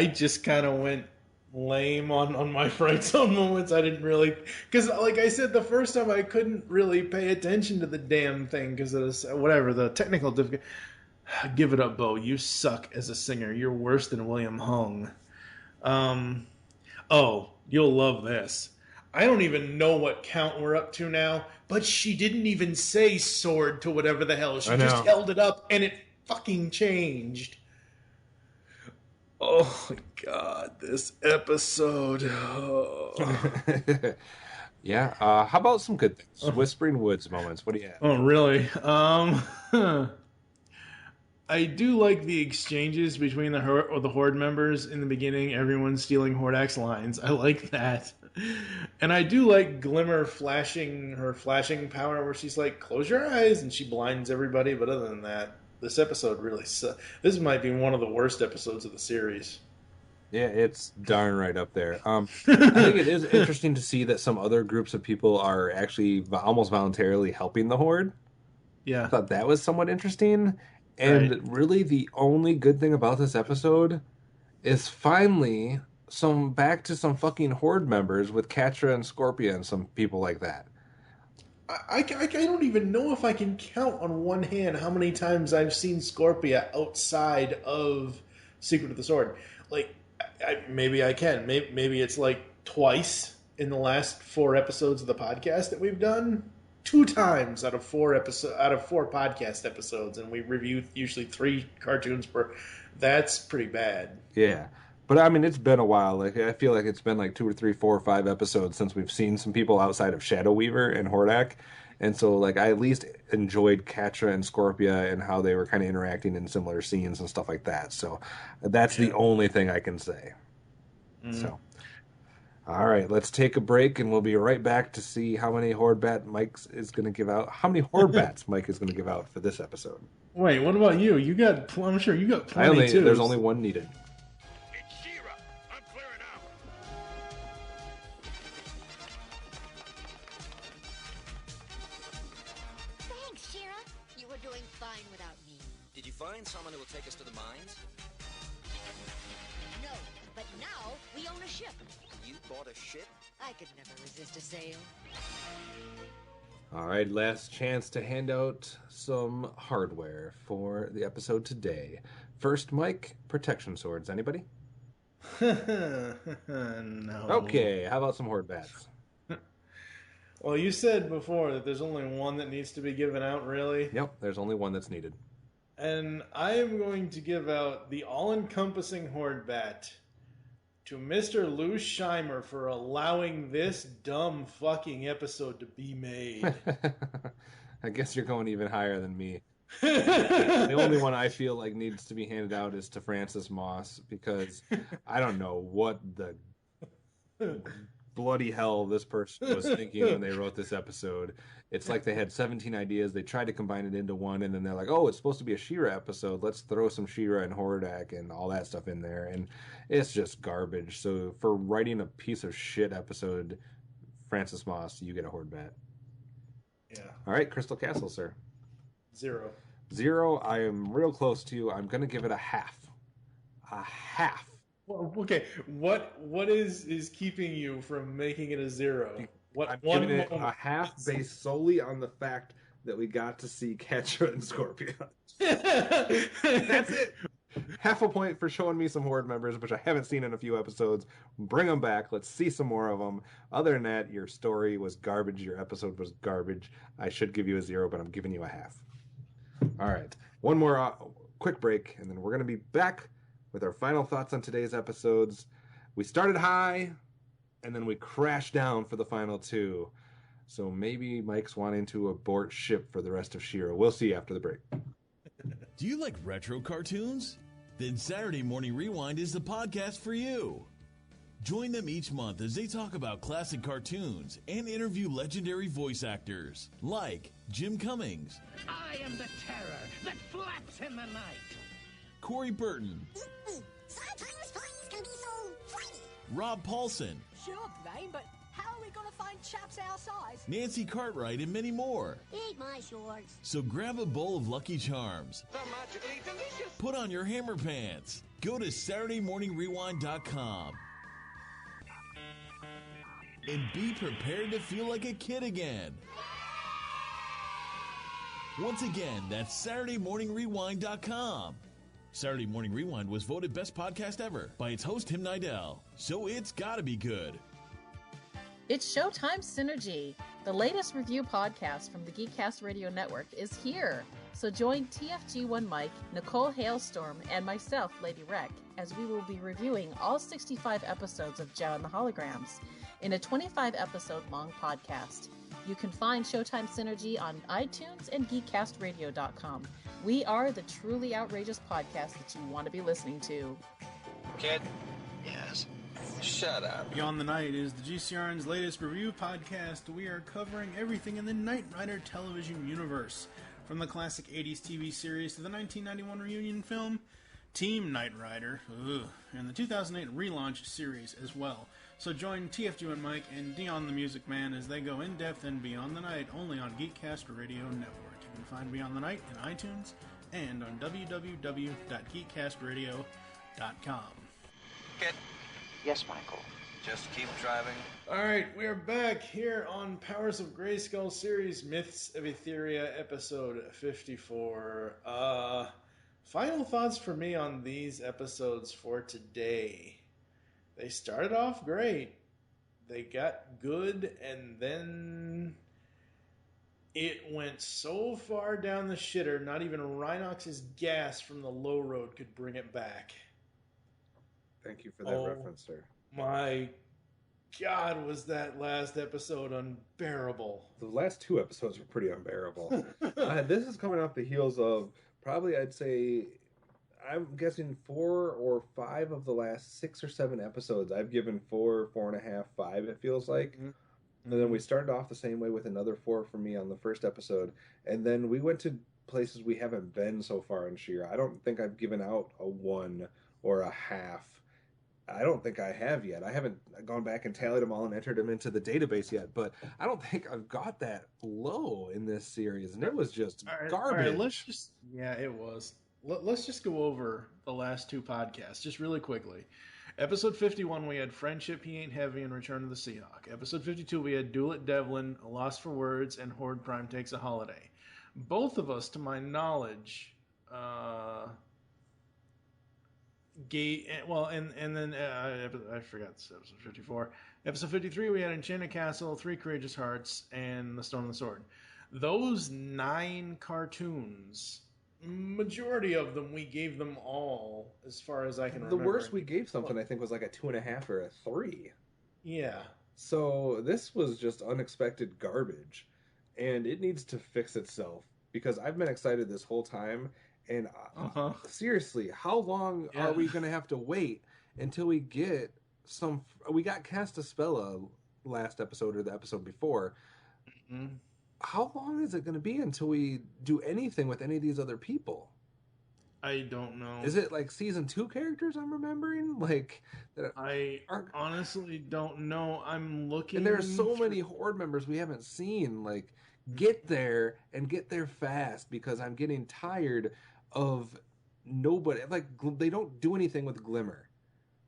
just kind of went lame on my Fright Zone moments. I didn't really, because like I said, the first time I couldn't really pay attention to the damn thing because of this, whatever, the technical difficulty. Give it up, Bo. You suck as a singer. You're worse than William Hung. Oh, you'll love this. I don't even know what count we're up to now, but she didn't even say sword to whatever the hell. She just held it up and it fucking changed. Oh my god, this episode. Oh. Yeah, how about some good things? Whispering Woods moments. What do you have? Oh, really? I do like the exchanges between the Horde members in the beginning. Everyone stealing Hordak's lines. I like that. And I do like Glimmer flashing her flashing power where she's like, close your eyes, and she blinds everybody. But other than that, this episode really sucks. This might be one of the worst episodes of the series. Yeah, it's darn right up there. I think it is interesting to see that some other groups of people are actually almost voluntarily helping the Horde. Yeah. I thought that was somewhat interesting. And really the only good thing about this episode is finally back to some fucking Horde members with Catra and Scorpia and some people like that. I don't even know if I can count on one hand how many times I've seen Scorpia outside of Secret of the Sword. Like, maybe I can. Maybe it's like twice in the last 4 episodes of the podcast that we've done. 2 times out of 4 podcast episodes, and we review usually 3 cartoons per. That's pretty bad. Yeah, but I mean, it's been a while. Like, I feel like it's been like 2 or 3, 4 or 5 episodes since we've seen some people outside of Shadow Weaver and Hordak, and so like I at least enjoyed Catra and Scorpia and how they were kind of interacting in similar scenes and stuff like that. So that's the only thing I can say. So. All right, let's take a break, and we'll be right back to see how many Horde Bat Mike is going to give out. How many Horde Bats Mike is going to give out for this episode? Wait, what about you? I'm sure you got plenty too. There's only one needed. It's She-Ra. I'm clearing out. Thanks, She-Ra. You were doing fine without me. Did you find someone who will take us to the mines? No, but now we own a ship. You bought a ship? I could never resist a sale. All right, last chance to hand out some hardware for the episode today. First, Mike, protection swords. Anybody? No. Okay, how about some horde bats? Well, you said before that there's only one that needs to be given out, really? Yep, there's only one that's needed. And I am going to give out the all-encompassing horde bat to Mr. Lou Scheimer for allowing this dumb fucking episode to be made. I guess you're going even higher than me. The only one I feel like needs to be handed out is to Francis Moss, because I don't know what the bloody hell this person was thinking when they wrote this episode. It's like they had 17 ideas, they tried to combine it into one, and then they're like, oh, it's supposed to be a She-Ra episode, let's throw some She-Ra and Hordak and all that stuff in there, and it's just garbage. So for writing a piece of shit episode, Francis Moss, you get a horde bat. Yeah. All right, Crystal Castle, sir. 0. 0. I am real close to you. I'm going to give it a half. A half. Well, okay, what is keeping you from making it a 0? What I'm one giving it moment? a half based solely on the fact that we got to see Catra and Scorpion. That's it. Half a point for showing me some Horde members, which I haven't seen in a few episodes. Bring them back. Let's see some more of them. Other than that, your story was garbage. Your episode was garbage. I should give you a 0, but I'm giving you a half. All right. One more quick break, and then we're going to be back with our final thoughts on today's episodes. We started high, and then we crashed down for the final 2. So maybe Mike's wanting to abort ship for the rest of She-Ra. We'll see after the break. Do you like retro cartoons? Then Saturday Morning Rewind is the podcast for you. Join them each month as they talk about classic cartoons and interview legendary voice actors like Jim Cummings. I am the terror that flaps in the night. Corey Burton. Sometimes toys can be so flighty. Rob Paulson. Sure, Blaine, but how are we going to find chaps our size? Nancy Cartwright, and many more. Eat my shorts. So grab a bowl of Lucky Charms. They're magically delicious. Put on your hammer pants. Go to SaturdayMorningRewind.com. And be prepared to feel like a kid again. Once again, that's SaturdayMorningRewind.com. Saturday Morning Rewind was voted Best Podcast Ever by its host, Tim Nidell. So it's gotta be good. It's Showtime Synergy. The latest review podcast from the Geekcast Radio Network is here. So join TFG1Mike, Nicole Hailstorm, and myself, Lady Rec, as we will be reviewing all 65 episodes of Joe and the Holograms in a 25-episode-long podcast. You can find Showtime Synergy on iTunes and GeekCastRadio.com. We are the truly outrageous podcast that you want to be listening to. Kid? Yes. Shut up. Beyond the Night is the GCRN's latest review podcast. We are covering everything in the Knight Rider television universe, from the classic 80s TV series to the 1991 reunion film Team Knight Rider, and the 2008 relaunch series as well. So join TFG1Mike and Dion the Music Man as they go in-depth and Beyond the Night only on Geekcast Radio Network. You can find Beyond the Night in iTunes and on www.geekcastradio.com. Kid? Yes, Michael. Just keep driving. Alright, we're back here on Powers of Grayskull series Myths of Etheria episode 54. Final thoughts for me on these episodes for today. They started off great. They got good, and then it went so far down the shitter, not even Rhinox's gas from the low road could bring it back. Thank you for that reference, sir. My God, was that last episode unbearable. The last 2 episodes were pretty unbearable. This is coming off the heels of probably, I'd say, I'm guessing 4 or 5 of the last 6 or 7 episodes. I've given 4, 4.5, 5, it feels like. Mm-hmm. And then we started off the same way with another 4 for me on the first episode. And then we went to places we haven't been so far in She-Ra. I don't think I've given out a 1 or a half. I don't think I have yet. I haven't gone back and tallied them all and entered them into the database yet, but I don't think I've got that low in this series, and it was just garbage. All right, let's just... Yeah, it was. let's just go over the last two podcasts, just really quickly. Episode 51, we had Friendship, He Ain't Heavy, and Return of the Seahawk. Episode 52, we had Duel at Devlin, A Loss for Words, and Horde Prime Takes a Holiday. Both of us, to my knowledge, and then I forgot this episode 54. Episode 53, we had Enchanted Castle, Three Courageous Hearts, and The Stone and the Sword. Those 9 cartoons, majority of them, we gave them all, as far as I can remember. The worst we gave something, I think, was like a 2.5 or a 3. Yeah. So this was just unexpected garbage, and it needs to fix itself, because I've been excited this whole time, and seriously, how long are we going to have to wait until we get some... We got Castaspella last episode, or the episode before. Mm-hmm. How long is it going to be until we do anything with any of these other people? I don't know. Is it like season 2 characters I'm remembering? Like that I honestly don't know. I'm looking, and there's so many Horde members we haven't seen. Like, get there and get there fast, because I'm getting tired of nobody. Like, they don't do anything with Glimmer.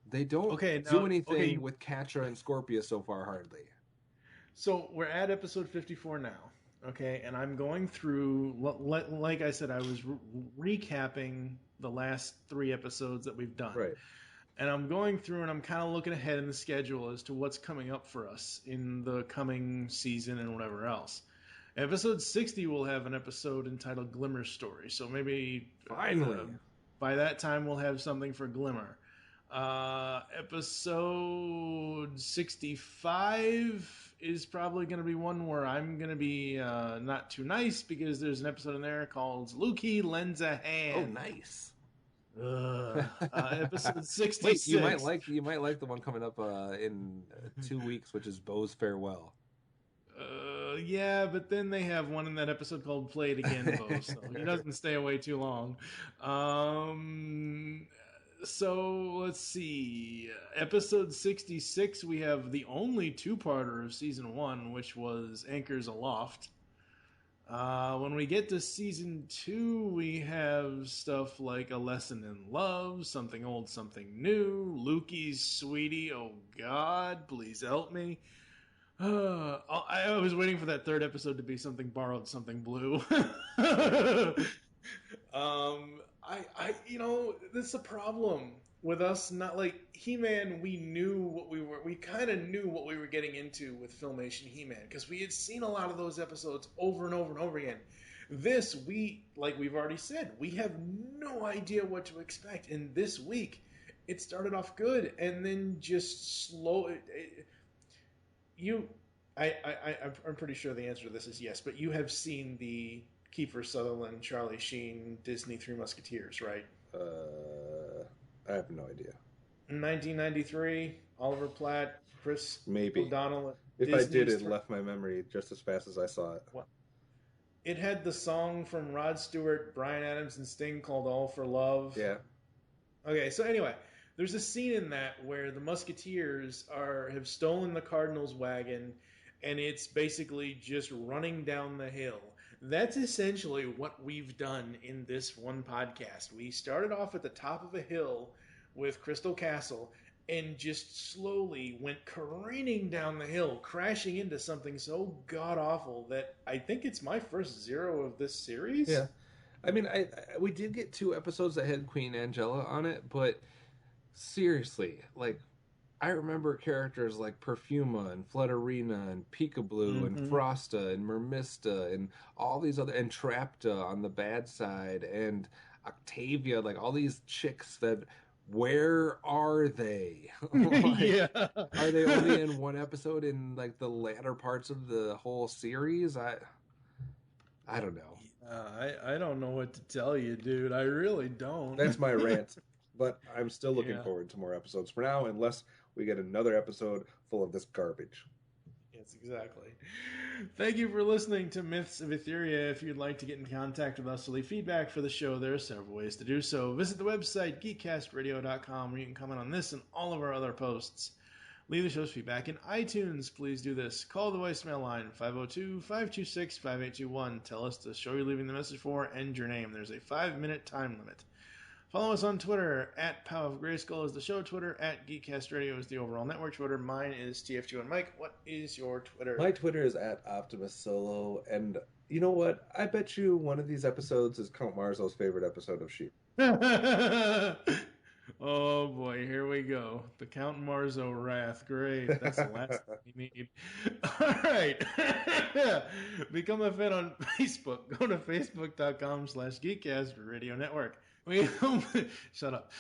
They don't do anything with Catra and Scorpia so far, hardly. So we're at episode 54 now. Okay, and I'm going through, like I said, I was recapping the last 3 episodes that we've done. Right. And I'm going through and I'm kind of looking ahead in the schedule as to what's coming up for us in the coming season and whatever else. Episode 60 will have an episode entitled Glimmer Story. So maybe finally by that time we'll have something for Glimmer. Episode 65 is probably going to be one where I'm going to be not too nice, because there's an episode in there called Lukey Lends a Hand. Oh, nice. Episode 66. Wait, you might like the one coming up in 2 weeks, which is Bo's Farewell. Yeah, but then they have one in that episode called Play It Again, Bo, so he doesn't stay away too long. So let's see. Episode 66, we have the only 2-parter of season 1, which was Anchors Aloft. When we get to season 2, we have stuff like A Lesson in Love, Something Old, Something New, Lukey's Sweetie, Oh God, Please Help Me. I was waiting for that 3rd episode to be Something Borrowed, Something Blue. This is a problem with us. Not like He-Man, we kind of knew what we were getting into with Filmation He-Man, because we had seen a lot of those episodes over and over and over again. This, like we've already said, we have no idea what to expect. And this week, it started off good, and then just slow. I'm pretty sure the answer to this is yes, but you have seen the Kiefer Sutherland, Charlie Sheen, Disney Three Musketeers, right? I have no idea. 1993, Oliver Platt, Chris Maybe. O'Donnell. If I did, it left my memory just as fast as I saw it. What? It had the song from Rod Stewart, Bryan Adams, and Sting called All for Love. Yeah. Okay, so anyway, there's a scene in that where the Musketeers have stolen the Cardinals' wagon, and it's basically just running down the hill. That's essentially what we've done in this one podcast. We started off at the top of a hill with Crystal Castle and just slowly went careening down the hill, crashing into something so god-awful that I think it's my first 0 of this series. Yeah. I mean, we did get 2 episodes that had Queen Angela on it, but seriously, like, I remember characters like Perfuma and Flutterina and Peekaboo and Frosta and Mermista and all these other, and Trapta on the bad side, and Octavia, like all these chicks that, where are they? Yeah. Are they only in one episode in like the latter parts of the whole series? I don't know. I don't know what to tell you, dude. I really don't. That's my rant. But I'm still looking forward to more episodes for now, unless we get another episode full of this garbage. Yes, exactly. Thank you for listening to Myths of Etheria. If you'd like to get in contact with us to leave feedback for the show, there are several ways to do so. Visit the website, geekcastradio.com, where you can comment on this and all of our other posts. Leave the show's feedback in iTunes. Please do this. Call the voicemail line, 502-526-5821. Tell us the show you're leaving the message for and your name. There's a 5-minute time limit. Follow us on Twitter, at Pow of Grayskull is the show Twitter, at Geekcast Radio is the overall network Twitter. Mine is TFG1Mike. What is your Twitter? My Twitter is at OptimusSolo, and you know what? I bet you one of these episodes is Count Marzo's favorite episode of Sheep. Oh boy, here we go. The Count Marzo wrath. Great. That's the last thing we need. Alright. Become a fan on Facebook. Go to facebook.com/Geekcast Radio Network. We hope... Shut up.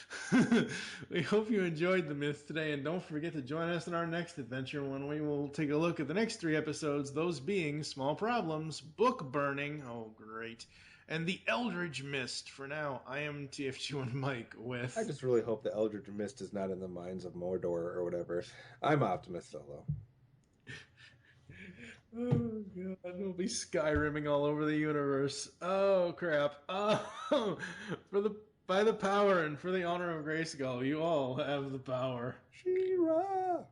We hope you enjoyed the myth today, and don't forget to join us in our next adventure when we will take a look at the next 3 episodes, those being Small Problems, Book Burning, oh great, and the Eldridge Mist. For now, I am TFG1Mike with... I just really hope the Eldridge Mist is not in the Mines of Mondor or whatever. I'm OptimusSolo. Oh god, it'll be Skyrimming all over the universe. Oh crap. Oh, by the power and for the honor of Grayskull, you all have the power. She-Ra!